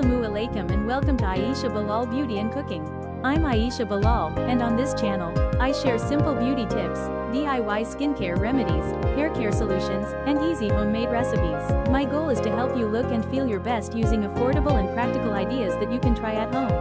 Assalamu alaikum and welcome to Ayesha Bilal Beauty and Cooking. I'm Ayesha Bilal, and on this channel, I share simple beauty tips, DIY skincare remedies, hair care solutions, and easy homemade recipes. My goal is to help you look and feel your best using affordable and practical ideas that you can try at home.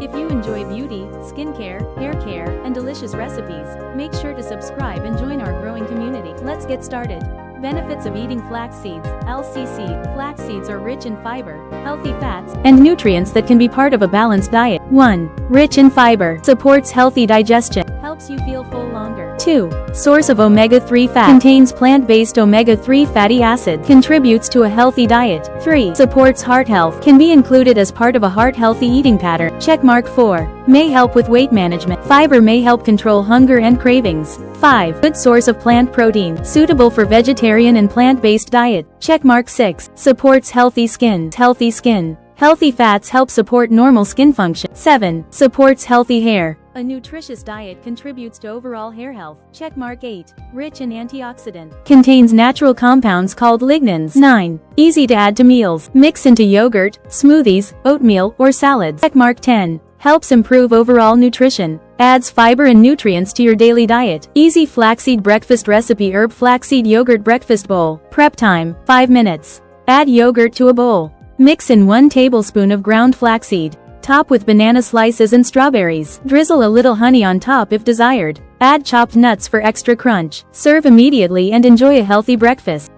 If you enjoy beauty, skincare, hair care, and delicious recipes, make sure to subscribe and join our growing community. Let's get started. Benefits of eating flax seeds, LCC. Flax seeds are rich in fiber, healthy fats, and nutrients that can be part of a balanced diet. 1. Rich in fiber. Supports healthy digestion. Helps you feel full longer. 2. Source of omega-3 fat. Contains plant-based omega-3 fatty acids. Contributes to a healthy diet. 3. Supports heart health. Can be included as part of a heart-healthy eating pattern. Checkmark 4. May help with weight management. Fiber may help control hunger and cravings. 5. Good source of plant protein. Suitable for vegetarian and plant-based diet. Checkmark 6. Supports healthy skin. Healthy skin. Healthy fats help support normal skin function. 7. Supports healthy hair. A nutritious diet contributes to overall hair health. Checkmark 8. Rich in antioxidant. Contains natural compounds called lignans. 9. Easy to add to meals. Mix into yogurt, smoothies, oatmeal, or salads. Checkmark 10. Helps improve overall nutrition. Adds fiber and nutrients to your daily diet. Easy flaxseed breakfast recipe. Herb flaxseed yogurt breakfast bowl. Prep time, 5 minutes. Add yogurt to a bowl. Mix in 1 tablespoon of ground flaxseed. Top with banana slices and strawberries. Drizzle a little honey on top if desired. Add chopped nuts for extra crunch. Serve immediately and enjoy a healthy breakfast.